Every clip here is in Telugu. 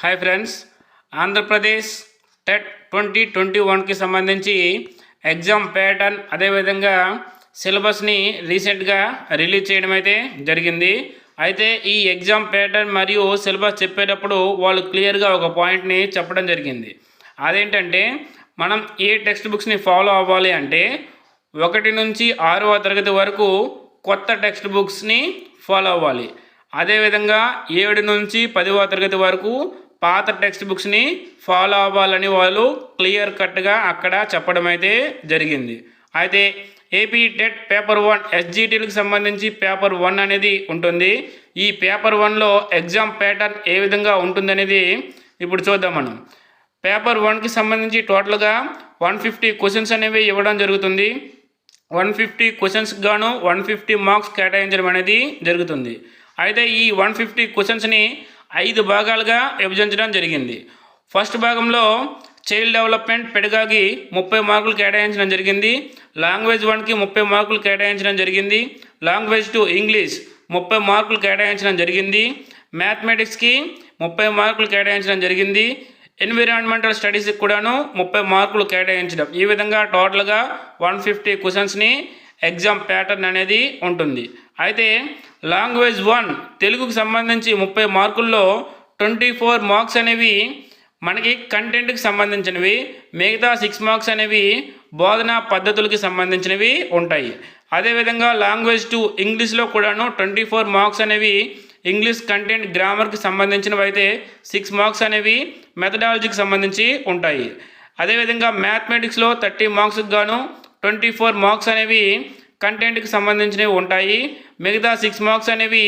హాయ్ ఫ్రెండ్స్, ఆంధ్రప్రదేశ్ టెట్ 2021కి సంబంధించి ఎగ్జామ్ ప్యాటర్న్ అదేవిధంగా సిలబస్ని రీసెంట్గా రిలీజ్ చేయడం అయితే జరిగింది. అయితే ఈ ఎగ్జామ్ ప్యాటర్న్ మరియు సిలబస్ చెప్పేటప్పుడు వాళ్ళు క్లియర్గా ఒక పాయింట్ని చెప్పడం జరిగింది. అదేంటంటే మనం ఏ టెక్స్ట్ బుక్స్ని ఫాలో అవ్వాలి అంటే 1 నుంచి 6వ తరగతి వరకు కొత్త టెక్స్ట్ బుక్స్ని ఫాలో అవ్వాలి. అదేవిధంగా 7 నుంచి 10వ తరగతి వరకు పాత టెక్స్ట్ బుక్స్ని ఫాలో అవ్వాలని వాళ్ళు క్లియర్ కట్గా అక్కడ చెప్పడం అయితే జరిగింది. అయితే ఏపీ టెట్ పేపర్ 1 ఎస్జిటిలకు సంబంధించి పేపర్ 1 అనేది ఉంటుంది. ఈ పేపర్ 1లో ఎగ్జామ్ ప్యాటర్న్ ఏ విధంగా ఉంటుందనేది ఇప్పుడు చూద్దాం. మనం పేపర్ 1కి సంబంధించి టోటల్గా 150 క్వశ్చన్స్ అనేవి ఇవ్వడం జరుగుతుంది. 150 క్వశ్చన్స్కి గాను 150 మార్క్స్ కేటాయించడం అనేది జరుగుతుంది. అయితే ఈ 150 క్వశ్చన్స్ని 5 భాగాలుగా విభజించడం జరిగింది. ఫస్ట్ భాగంలో చైల్డ్ డెవలప్మెంట్ పెడగాగి 30 మార్కులు కేటాయించడం జరిగింది. లాంగ్వేజ్ 1కి 30 మార్కులు కేటాయించడం జరిగింది. లాంగ్వేజ్ 2 ఇంగ్లీష్ 30 మార్కులు కేటాయించడం జరిగింది. మ్యాథమెటిక్స్కి 30 మార్కులు కేటాయించడం జరిగింది. ఎన్విరాన్మెంటల్ స్టడీస్కి కూడాను 30 మార్కులు కేటాయించడం. ఈ విధంగా టోటల్గా 150 క్వశ్చన్స్ని ఎగ్జామ్ ప్యాటర్న్ అనేది ఉంటుంది. అయితే లాంగ్వేజ్ 1 తెలుగుకు సంబంధించి 30 మార్కుల్లో 24 మార్క్స్ అనేవి మనకి కంటెంట్కి సంబంధించినవి, మిగతా 6 మార్క్స్ అనేవి బోధనా పద్ధతులకి సంబంధించినవి ఉంటాయి. అదేవిధంగా లాంగ్వేజ్ 2 ఇంగ్లీష్లో కూడాను 24 మార్క్స్ అనేవి ఇంగ్లీష్ కంటెంట్ గ్రామర్కి సంబంధించినవి అయితే 6 మార్క్స్ అనేవి మెథడాలజీకి సంబంధించి ఉంటాయి. అదేవిధంగా మ్యాథమెటిక్స్లో 30 మార్క్స్కి గాను 24 మార్క్స్ అనేవి కంటెంట్కి సంబంధించినవి ఉంటాయి. మిగతా 6 మార్క్స్ అనేవి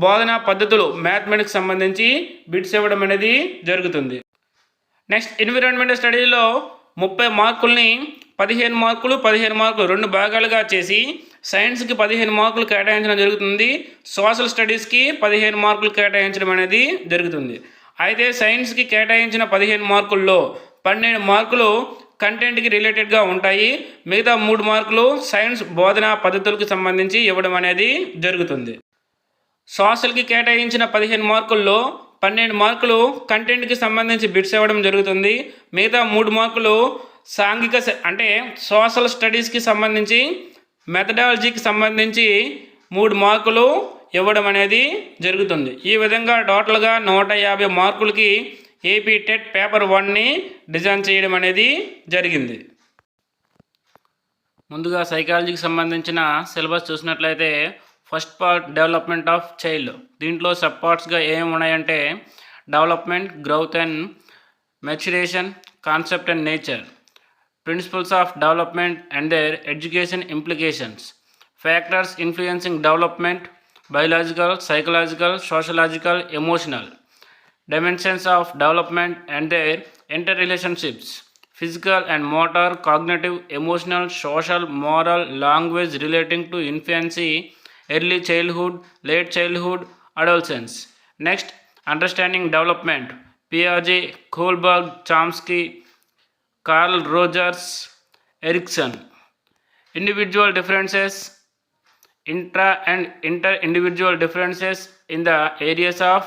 బోధనా పద్ధతులు మ్యాథమెటిక్స్ సంబంధించి బిట్స్ ఇవ్వడం అనేది జరుగుతుంది. నెక్స్ట్ ఎన్విరాన్మెంటల్ స్టడీలో 30 మార్కుల్ని 15 మార్కులు 15 మార్కులు 2 భాగాలుగా చేసి సైన్స్కి 15 మార్కులు కేటాయించడం జరుగుతుంది. సోషల్ స్టడీస్కి 15 మార్కులు కేటాయించడం అనేది జరుగుతుంది. అయితే సైన్స్కి కేటాయించిన 15 మార్కుల్లో 12 మార్కులు కంటెంట్కి రిలేటెడ్గా ఉంటాయి. మిగతా 3 మార్కులు సైన్స్ బోధనా పద్ధతులకు సంబంధించి ఇవ్వడం అనేది జరుగుతుంది. సోషల్కి కేటాయించిన 15 మార్కుల్లో 12 మార్కులు కంటెంట్కి సంబంధించి బిట్స్ ఇవ్వడం జరుగుతుంది. మిగతా 3 మార్కులు సాంఘిక అంటే సోషల్ స్టడీస్కి సంబంధించి మెథడాలజీకి సంబంధించి 3 మార్కులు ఇవ్వడం అనేది జరుగుతుంది. ఈ విధంగా టోటల్గా 150 మార్కులకి ఏపీ టెట్ పేపర్ 1ని డిజైన్ చేయడం అనేది జరిగింది. ముందుగా సైకాలజీకి సంబంధించిన సిలబస్ చూసినట్లయితే first part development of child. దీంట్లో సబ్ పార్ట్స్గా ఏమేమి ఉన్నాయంటే development, growth and maturation, concept and nature, principles of development and their education implications, factors influencing development, biological, psychological, sociological, emotional, dimensions of development and their interrelationships, physical and motor, cognitive, emotional, social, moral, language relating to infancy, early childhood, late childhood, adolescence. Next, understanding development, Piaget, Kohlberg, Chomsky, Carl Rogers, Erikson. Individual differences, intra and inter-individual differences in the areas of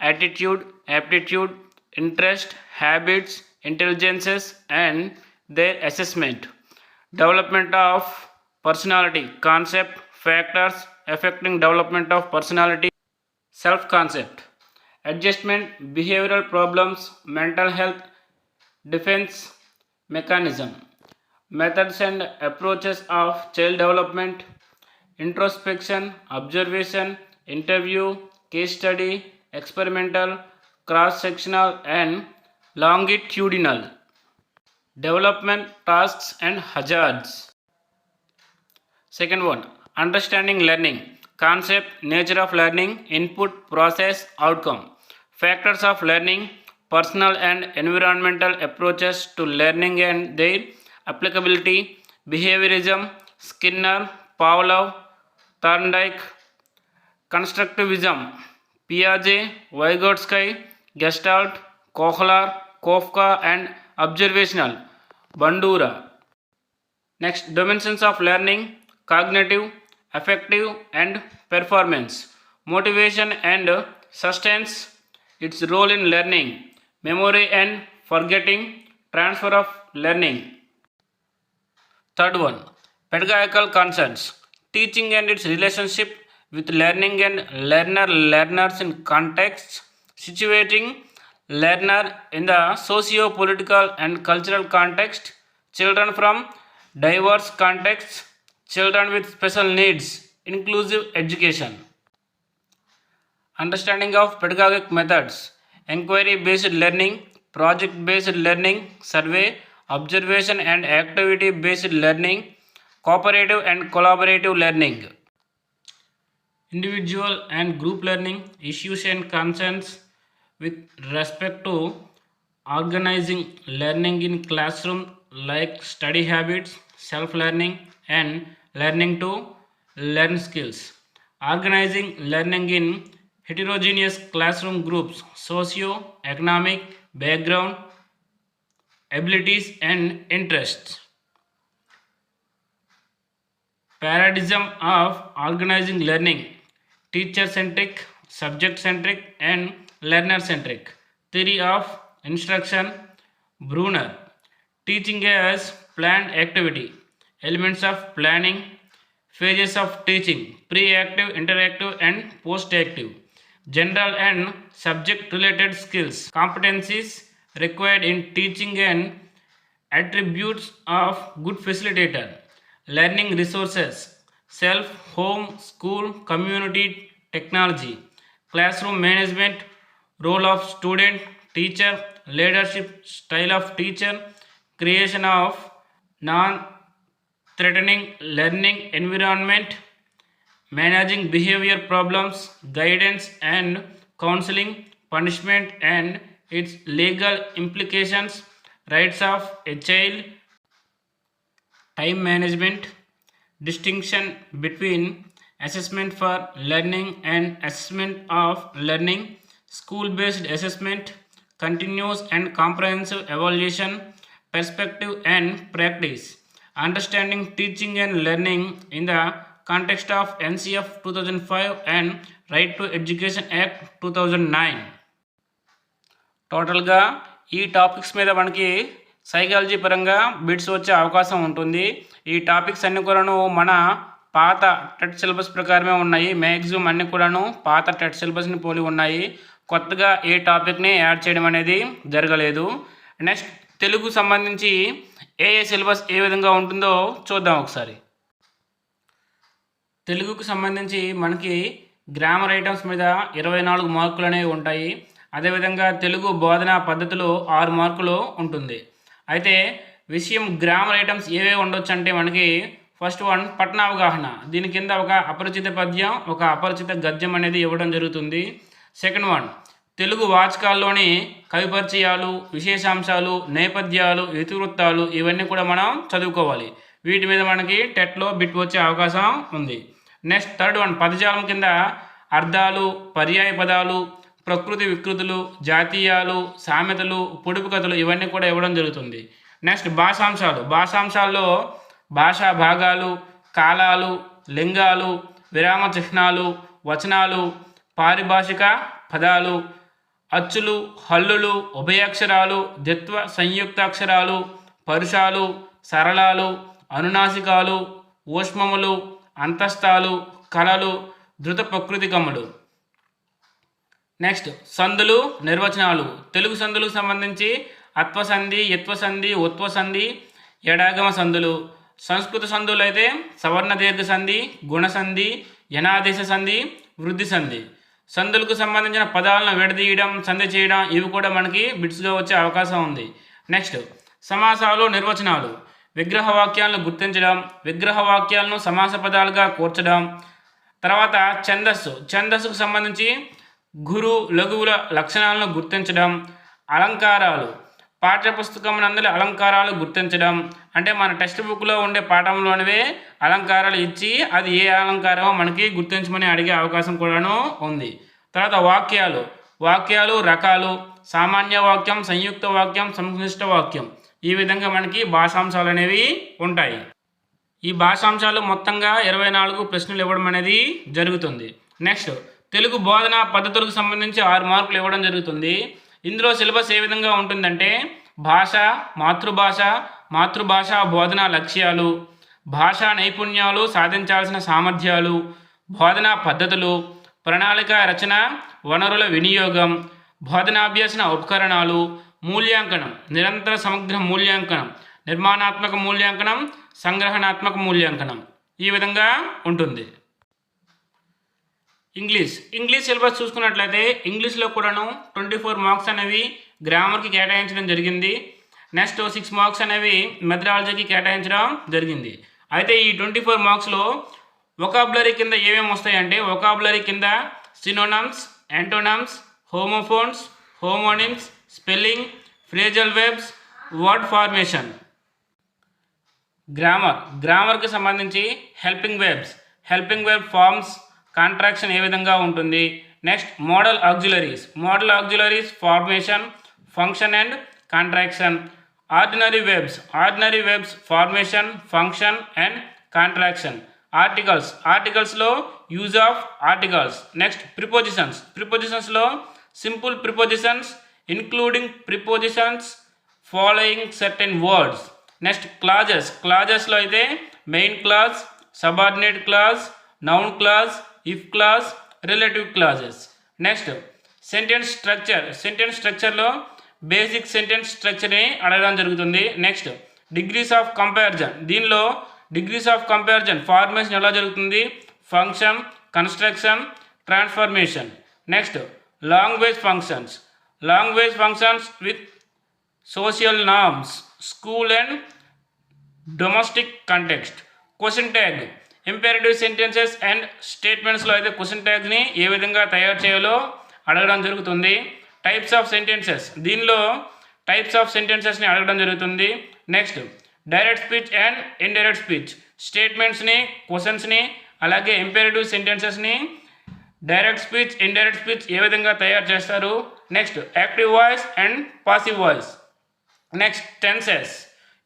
attitude, aptitude, interest, habits, intelligences and their assessment. Development of personality, concept, factors affecting development of personality, self-concept, adjustment, behavioral problems, mental health, defense mechanism, methods and approaches of child development, introspection, observation, interview, case study, experimental, cross-sectional and longitudinal, development tasks and hazards. Second one, understanding learning, concept, nature of learning, input, process, outcome, factors of learning, personal and environmental approaches to learning and their applicability, behaviorism, Skinner, Pavlov, Thorndike, constructivism, Piaget, Vygotsky, Gestalt, Kohler, Kafka and observational, Bandura. Next, dimensions of learning, cognitive, affective and performance, motivation and sustenance, its role in learning, memory and forgetting, transfer of learning. Third one, pedagogical concerns, teaching and its relationship with learning and learners in context, situating learner in the socio-political and cultural context, children from diverse contexts, children with special needs, inclusive education. Understanding of pedagogic methods, inquiry based learning, project based learning, survey, observation and activity based learning, cooperative and collaborative learning. Individual and group learning, issues and concerns with respect to organizing learning in classroom like study habits, self learning and learning to learn skills. Organizing learning in heterogeneous classroom groups, socio-economic background, abilities and interests. Paradigm of organizing learning, teacher centric, subject centric and learner centric. Theory of instruction, Bruner. Teaching as planned activity, elements of planning, phases of teaching, pre-active, interactive and post-active. General and subject related skills, competencies required in teaching and attributes of good facilitator. Learning resources, self, home, school, community, technology. Classroom management, role of student, teacher, leadership, style of teacher, creation of non-threatening learning environment, managing behavior problems, guidance and counseling, punishment and its legal implications, rights of a child, time management, distinction between assessment for learning and assessment of learning, school based assessment, continuous and comprehensive evaluation, perspective and practice, understanding teaching and learning in the context of NCF 2005 and Right to Education Act 2009. టోటల్గా ఈ టాపిక్స్ మీద మనకి సైకాలజీ పరంగా బిట్స్ వచ్చే అవకాశం ఉంటుంది. ఈ టాపిక్స్ అన్నీ కూడాను మన పాత టెట్ సిలబస్ ప్రకారమే ఉన్నాయి. మ్యాక్సిమం అన్నీ కూడాను పాత టెట్ సిలబస్ని పోలి ఉన్నాయి. కొత్తగా ఏ టాపిక్ని యాడ్ చేయడం అనేది జరగలేదు. నెక్స్ట్ తెలుగు సంబంధించి ఏ సిలబస్ ఏ విధంగా ఉంటుందో చూద్దాం ఒకసారి. తెలుగుకు సంబంధించి మనకి గ్రామర్ ఐటమ్స్ మీద 24 మార్కులు అనేవి ఉంటాయి. అదేవిధంగా తెలుగు బోధనా పద్ధతిలో 6 మార్కులు ఉంటుంది. అయితే విషయం గ్రామర్ ఐటమ్స్ ఏవే ఉండొచ్చు అంటే మనకి ఫస్ట్ వన్ పఠనావగాహన. దీని కింద ఒక అపరిచిత పద్యం, ఒక అపరిచిత గద్యం అనేది ఇవ్వడం జరుగుతుంది. సెకండ్ వన్ తెలుగు వాచకాల్లోని కవి పరిచయాలు, విశేషాంశాలు, నేపథ్యాలు, ఇతివృత్తాలు ఇవన్నీ కూడా మనం చదువుకోవాలి. వీటి మీద మనకి టెట్లో బిట్ వచ్చే అవకాశం ఉంది. నెక్స్ట్ థర్డ్ వన్ పదజాలం కింద అర్థాలు, పర్యాయ పదాలు, ప్రకృతి వికృతులు, జాతీయాలు, సామెతలు, పొడుపు కథలు ఇవన్నీ కూడా ఇవ్వడం జరుగుతుంది. నెక్స్ట్ భాషాంశాలు. భాషాంశాల్లో భాషా భాగాలు, కాలాలు, లింగాలు, విరామ చిహ్నాలు, వచనాలు, పారిభాషిక పదాలు, అచ్చులు, హల్లులు, ఉభయాక్షరాలు, ద్విత్వ సంయుక్తాక్షరాలు, పరుషాలు, సరళాలు, అనునాసికాలు, ఊష్మములు, అంతస్తాలు, కళలు, ధృత ప్రకృతికములు. నెక్స్ట్ సందులు, నిర్వచనాలు. తెలుగు సందులకు సంబంధించి అత్వసంధి, యత్వసంధి, ఉత్వసంధి, ఎడాగమ సందులు. సంస్కృత సందులు అయితే సవర్ణ దీర్ఘ సంధి, గుణసంధి, యనాదేశ సంధి, వృద్ధి సంధి. సందులకు సంబంధించిన పదాలను విడదీయడం, సంధి చేయడం ఇవి కూడా మనకి బిట్స్గా వచ్చే అవకాశం ఉంది. నెక్స్ట్ సమాసాలు, నిర్వచనాలు. విగ్రహ వాక్యాలను గుర్తించడం, విగ్రహ వాక్యాలను సమాస పదాలుగా కూర్చడం. తర్వాత ఛందస్సు. ఛందస్సుకు సంబంధించి గురు, లఘువుల లక్షణాలను గుర్తించడం. అలంకారాలు. పాఠ్యపుస్తకం నందలి అలంకారాలు గుర్తించడం. అంటే మన టెక్స్ట్ బుక్లో ఉండే పాఠంలోనివే అలంకారాలు ఇచ్చి అది ఏ అలంకారమో మనకి గుర్తించమని అడిగే అవకాశం కూడాను ఉంది. తర్వాత వాక్యాలు. వాక్యాలు రకాలు. సామాన్య వాక్యం, సంయుక్త వాక్యం, సంక్లిష్ట వాక్యం. ఈ విధంగా మనకి భాషాంశాలు అనేవి ఉంటాయి. ఈ భాషాంశాలు మొత్తంగా 24 ప్రశ్నలు ఇవ్వడం అనేది జరుగుతుంది. నెక్స్ట్ తెలుగు బోధనా పద్ధతులకు సంబంధించి 6 మార్కులు ఇవ్వడం జరుగుతుంది. ఇందులో సిలబస్ ఏ విధంగా ఉంటుందంటే భాష, మాతృభాష బోధనా లక్ష్యాలు, భాషా నైపుణ్యాలు సాధించాల్సిన సామర్థ్యాలు, బోధనా పద్ధతులు, ప్రణాళిక రచన, వనరుల వినియోగం, బోధనాభ్యసన ఉపకరణాలు, మూల్యాంకనం, నిరంతర సమగ్ర మూల్యాంకనం, నిర్మాణాత్మక మూల్యాంకనం, సంగ్రహణాత్మక మూల్యాంకనం ఈ విధంగా ఉంటుంది. ఇంగ్లీష్ సిలబస్ చూసుకున్నట్లయితే ఇంగ్లీష్లో కూడాను 24 మార్క్స్ అనేవి గ్రామర్కి కేటాయించడం జరిగింది. నెక్స్ట్ 6 మార్క్స్ అనేవి మెథడాలజీకి కేటాయించడం జరిగింది. అయితే ఈ 24 మార్క్స్లో వొకాబులరీ కింద ఏమేమి వస్తాయంటే వొకాబులరీ కింద synonyms, antonyms, homophones, homonyms, spelling, phrasal verbs, word formation. గ్రామర్కి సంబంధించి హెల్పింగ్ వెబ్ ఫార్మ్స్, కాంట్రాక్షన్ ఏ విధంగా ఉంటుంది. Next modal auxiliaries formation, function and contraction. Ordinary verbs formation, function and contraction. ఆర్టికల్స్లో యూజ్ ఆఫ్ ఆర్టికల్స్. నెక్స్ట్ ప్రిపోజిషన్స్లో simple prepositions, including prepositions following certain words. Next క్లాజెస్లో అయితే main clause, subordinate clause, noun clause, if clause, relative clauses. Next sentence స్ట్రక్చర్లో బేసిక్ సెంటెన్స్ స్ట్రక్చర్ని అడగడం జరుగుతుంది. నెక్స్ట్ డిగ్రీస్ ఆఫ్ కంపారిజన్, దీనిలో డిగ్రీస్ ఆఫ్ కంపారిజన్ ఫార్మేషన్ ఎలా జరుగుతుంది, function, construction, transformation. Next language functions with social norms, school and domestic context. Question tag, imperative sentences and స్టేట్మెంట్స్లో అయితే క్వశ్చన్ ట్యాగ్ని ఏ విధంగా తయారు చేయాలో అడగడం జరుగుతుంది. టైప్స్ ఆఫ్ సెంటెన్సెస్, దీనిలో టైప్స్ ఆఫ్ సెంటెన్సెస్ని అడగడం జరుగుతుంది. Next direct speech and indirect speech, స్టేట్మెంట్స్ని, క్వశ్చన్స్ని, అలాగే ఇంపెరేటివ్ సెంటెన్సెస్ని డైరెక్ట్ స్పీచ్, ఇండైరెక్ట్ స్పీచ్ ఏ విధంగా తయారు చేస్తారు. Next active voice and passive voice. Next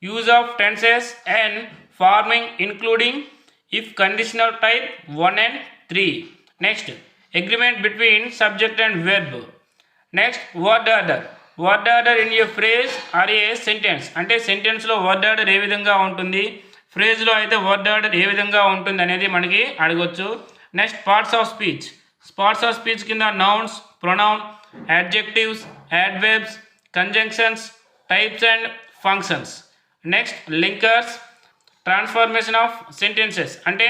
use of tenses and forming including if conditional type 1 and 3. Next agreement between subject and verb. Next word order in a phrase or a sentence, అంటే సెంటెన్స్లో వర్డ్ ఆర్డర్ ఏ విధంగా ఉంటుంది, ఫ్రేజ్లో అయితే వర్డ్ ఆర్డర్ ఏ విధంగా ఉంటుంది అనేది మనకి అడగొచ్చు. నెక్స్ట్ పార్ట్స్ ఆఫ్ స్పీచ్ కింద nouns, pronoun, adjectives, adverbs, conjunctions, types and functions. Next linkers, transformation of sentences, అంటే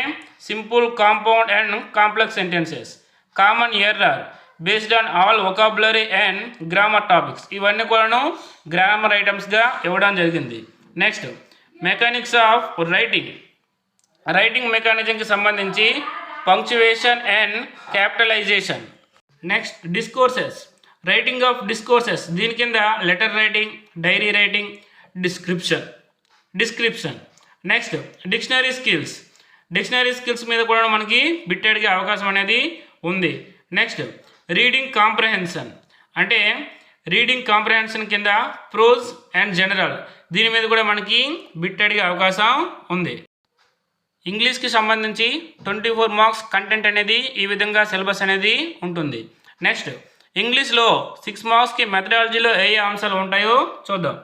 simple, compound and complex sentences. Common error based on all vocabulary and grammar topics, ఇవన్నీ కూడాను గ్రామర్ ఐటమ్స్గా ఇవ్వడం జరిగింది. నెక్స్ట్ మెకానిక్స్ ఆఫ్ రైటింగ్ మెకానిజంకి సంబంధించి punctuation and capitalization. Next writing of discourses, దీని కింద letter writing, diary writing, description. Next dictionary skills మీద కూడా మనకి బిట్ అడిగే అవకాశం అనేది ఉంది. నెక్స్ట్ రీడింగ్ కాంప్రహెన్షన్ కింద ప్రోజ్ అండ్ జనరల్, దీని మీద కూడా మనకి బిట్ అడిగే అవకాశం ఉంది. ఇంగ్లీష్కి సంబంధించి 24 మార్క్స్ కంటెంట్ అనేది ఈ విధంగా సిలబస్ అనేది ఉంటుంది. నెక్స్ట్ ఇంగ్లీష్లో 6 మార్క్స్కి మెథడాలజీలో ఏ అంశాలు ఉంటాయో చూద్దాం.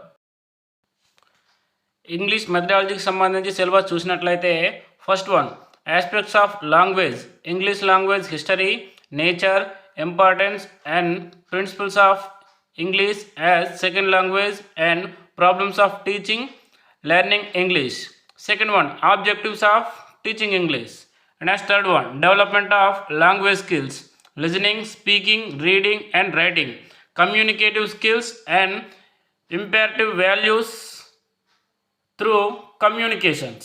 ఇంగ్లీష్ మెథడాలజీకి సంబంధించి సిలబస్ చూసినట్లయితే first one aspects of language, English language history, nature, importance and principles of English as second language and problems of teaching learning English. Second one objectives of teaching English. Next third one development of language skills, listening, speaking, reading and writing, communicative skills and imperative values through communications.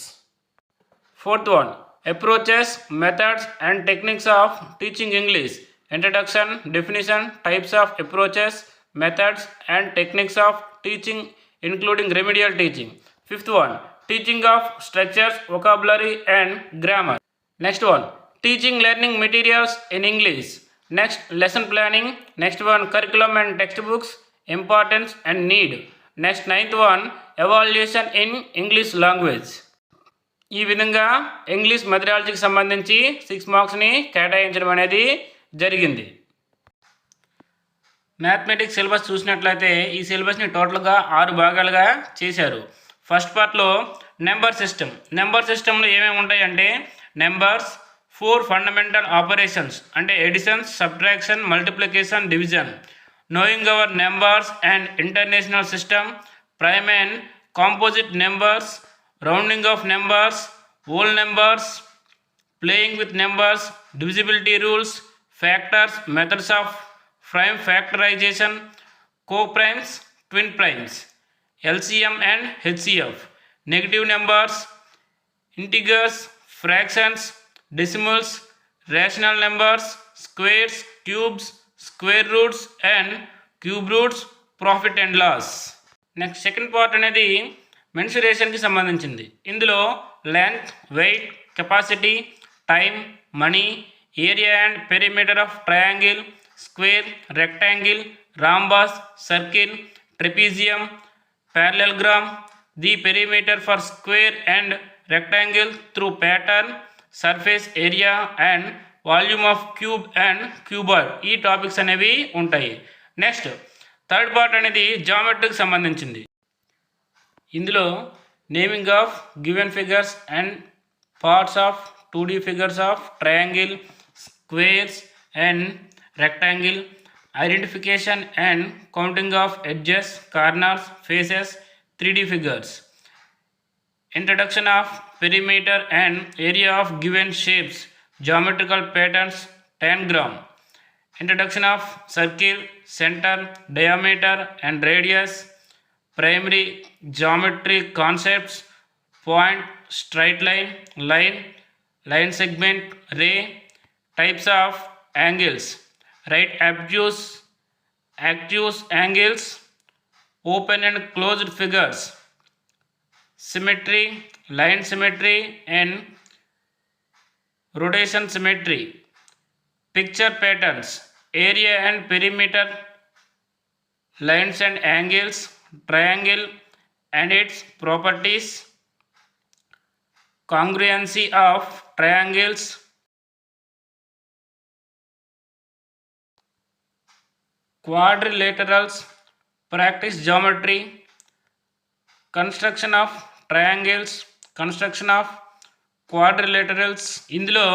Fourth one, approaches, methods and techniques of teaching English, introduction, definition, types of approaches, methods and techniques of teaching including remedial teaching. Fifth one, teaching of structures, vocabulary and grammar. Next one, teaching learning materials in English. Next lesson planning. Next one curriculum and textbooks, importance and need. Next ninth one evaluation in English language. ఈ విధంగా ఇంగ్లీష్ మెథడాలజీకి సంబంధించి 6 మార్క్స్ని కేటాయించడం అనేది జరిగింది. మ్యాథమెటిక్స్ సిలబస్ చూసినట్లయితే ఈ సిలబస్ని టోటల్గా 6 భాగాలుగా చేశారు. ఫస్ట్ పార్ట్లో నెంబర్ సిస్టంలో ఏమేమి ఉంటాయంటే నెంబర్స్, 4 ఫండమెంటల్ ఆపరేషన్స్ అంటే addition, subtraction, multiplication, division, knowing our numbers and international system, prime and composite numbers, rounding of numbers, whole numbers, playing with numbers, divisibility rules, factors, methods of prime factorization, co-primes, twin primes, LCM and HCF, negative numbers, integers, fractions, decimals, rational numbers, squares, cubes, square roots and cube roots, profit and loss. Next second part అనేది మెన్సురేషన్కి సంబంధించింది. ఇందులో length, weight, capacity, time, money, area and perimeter of triangle, square, rectangle, rhombus, circle, trapezium, parallelogram, the perimeter for square and rectangle through pattern, surface area and volume of cube and cuboid, ఈ టాపిక్స్ అనేవి ఉంటాయి. నెక్స్ట్ థర్డ్ పార్ట్ అనేది జామెట్రీకి సంబంధించింది. ఇందులో naming of given figures and parts of 2D figures of triangle, squares and rectangle, identification and counting of edges, corners, faces, 3D figures, introduction of perimeter and area of given shapes, geometrical patterns, tangram, introduction of circle, center, diameter and radius, primary geometry concepts, point, straight line, line segment, ray, types of angles, right obtuse angles, open and closed figures, symmetry, line symmetry and rotation symmetry, picture patterns, area and perimeter, lines and angles, triangle and its properties, congruency of triangles, quadrilaterals, practice geometry, construction of triangles, construction of quadrilaterals. ఇందులో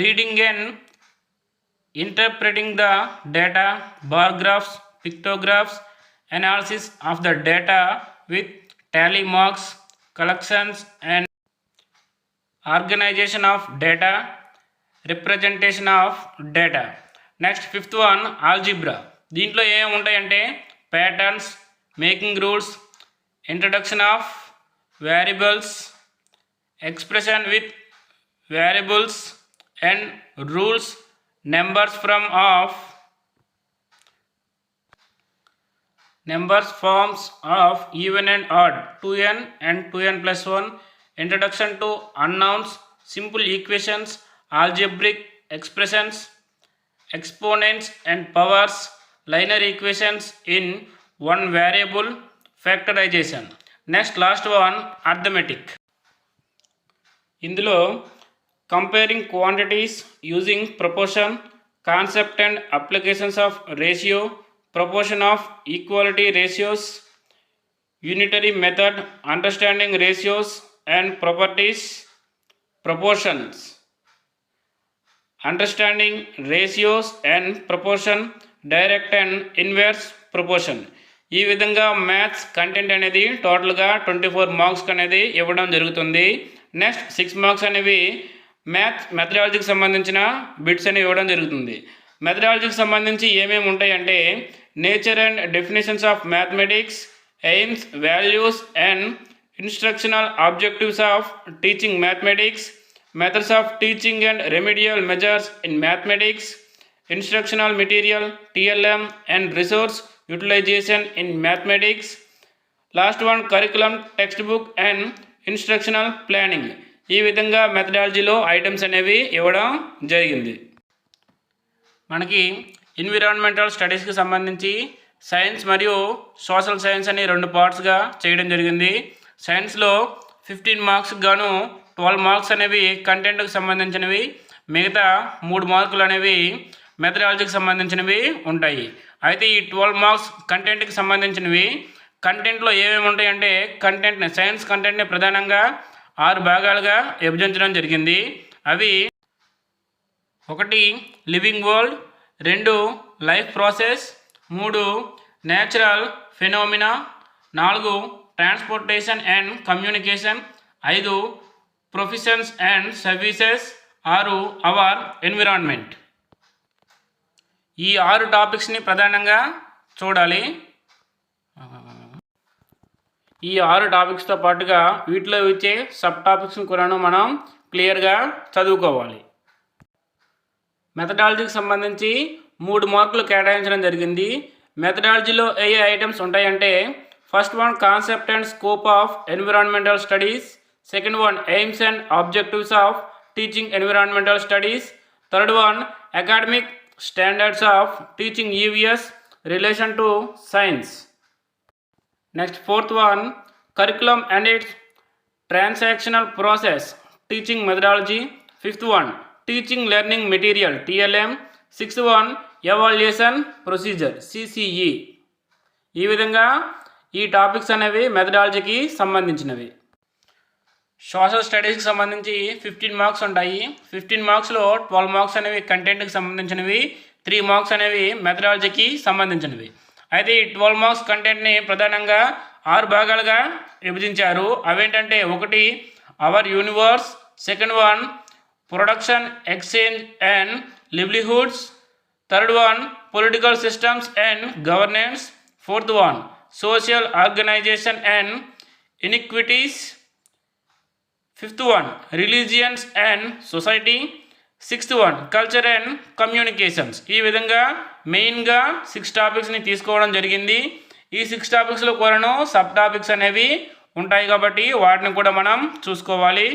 reading and interpreting the data, bar graphs, pictographs, analysis of the data with tally marks, collections and organization of data, representation of data. Next fifth one algebra. దీంట్లో ఏమేమి ఉంటాయంటే patterns, making rules, introduction of variables, expression with variables and rules, numbers forms of even and odd, 2n and 2n plus 1, introduction to unknowns, simple equations, algebraic expressions, exponents and powers, linear equations in one variable, factorization. Next last one arithmetic. ఇందులో comparing quantities using proportion, concept and applications of ratio, proportion of equality ratios, unitary method, understanding ratios and properties, proportions, understanding ratios and proportion, direct and inverse proportion. ఈ విధంగా మ్యాథ్స్ కంటెంట్ అనేది టోటల్గా 24 మార్క్స్కి అనేది ఇవ్వడం జరుగుతుంది. నెక్స్ట్ 6 మార్క్స్ అనేవి మెథడాలజీకి సంబంధించిన బిట్స్ అనేవి ఇవ్వడం జరుగుతుంది. మెథడాలజీకి సంబంధించి ఏమేమి ఉంటాయంటే nature and definitions of mathematics, AIIMS, values and instructional objectives of teaching mathematics, methods of teaching and remedial measures in mathematics, instructional material, TLM and resource utilization in mathematics. Last one curriculum, textbook and instructional planning. ఈ విధంగా మెథడాలజీలో ఐటమ్స్ అనేవి ఇవ్వడం జరిగింది. మనకి ఎన్విరాన్మెంటల్ స్టడీస్కి సంబంధించి సైన్స్ మరియు సోషల్ సైన్స్ అని 2 పార్ట్స్గా చేయడం జరిగింది. సైన్స్లో 15 మార్క్స్కి గాను 12 మార్క్స్ అనేవి కంటెంట్కి సంబంధించినవి, మిగతా 3 మార్కులు అనేవి మెథడాలజీకి సంబంధించినవి ఉంటాయి. అయితే ఈ 12 మార్క్స్ కంటెంట్కి సంబంధించినవి. కంటెంట్లో ఏమేమి ఉంటాయంటే కంటెంట్ని సైన్స్ కంటెంట్ని ప్రధానంగా 6 భాగాలుగా విభజించడం జరిగింది. అవి 1 living world, 2 life process, 3 natural phenomena, 4 transportation and communication, 5 professions and services, 6 our environment. ఈ 6 టాపిక్స్ని ప్రధానంగా చూడాలి. ఈ 6 టాపిక్స్తో పాటుగా వీటిలో వచ్చే సబ్ టాపిక్స్ని కూడా మనం క్లియర్గా చదువుకోవాలి. మెథడాలజీకి సంబంధించి 3 మార్కులు కేటాయించడం జరిగింది. మెథడాలజీలో ఏ ఐటమ్స్ ఉంటాయంటే first one concept and scope of environmental studies, second one aims and objectives of teaching environmental studies, third one academic standards of teaching EVS relation to science. Next, fourth one, curriculum and its transactional process, teaching methodology. Fifth one, teaching learning material, TLM. Sixth one, evaluation procedure, CCE. ఈ విధంగా ఈ టాపిక్స్ అనేవి మెథడాలజీకి సంబంధించినవి. సోషల్ స్టడీస్కి సంబంధించి 15 మార్క్స్ ఉంటాయి. 15 మార్క్స్లో 12 మార్క్స్ అనేవి కంటెంట్కి సంబంధించినవి, 3 మార్క్స్ అనేవి మెథడాలజీకి సంబంధించినవి. అయితే ఈ 12 మార్క్స్ కంటెంట్ని ప్రధానంగా 6 భాగాలుగా విభజించారు. అవేంటంటే 1 our universe, second one production exchange and livelihoods, third one political systems and governance, fourth one social organization and inequities, fifth one religions and society, sixth one culture and communications. ఈ విధంగా మెయిన్గా 6 టాపిక్స్ని తీసుకోవడం జరిగింది. ఈ 6 టాపిక్స్లో కూడాను సబ్ టాపిక్స్ అనేవి ఉంటాయి కాబట్టి వాటిని కూడా మనం చూసుకోవాలి.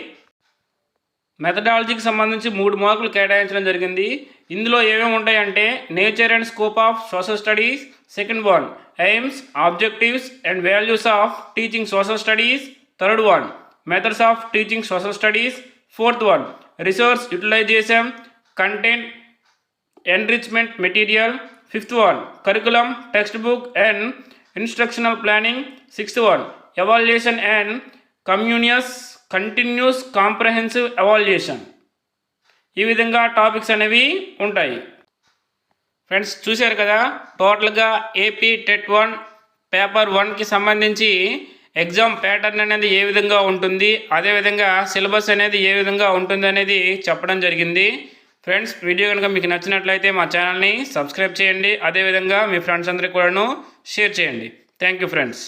మెథడాలజీకి సంబంధించి 3 మార్కులు కేటాయించడం జరిగింది. ఇందులో ఏమేమి ఉంటాయంటే nature and scope of social studies, second one aims, objectives and values of teaching social studies, third one methods of teaching social studies, fourth one resource utilisation, content enrichment material, fifth one curriculum, textbook and instructional planning, sixth one evaluation and continuous comprehensive evaluation. ఈ విధంగా టాపిక్స్ అనేవి ఉంటాయి. ఫ్రెండ్స్ చూశారు కదా, టోటల్గా ఏపీ టెట్ 1 పేపర్ 1కి సంబంధించి ఎగ్జామ్ ప్యాటర్న్ అనేది ఏ విధంగా ఉంటుంది, అదేవిధంగా సిలబస్ అనేది ఏ విధంగా ఉంటుంది అనేది చెప్పడం జరిగింది. ఫ్రెండ్స్ వీడియో కనుక మీకు నచ్చినట్లయితే మా ఛానల్ని సబ్స్క్రైబ్ చేయండి, అదేవిధంగా మీ ఫ్రెండ్స్ అందరికీ కూడాను షేర్ చేయండి. Thank you friends.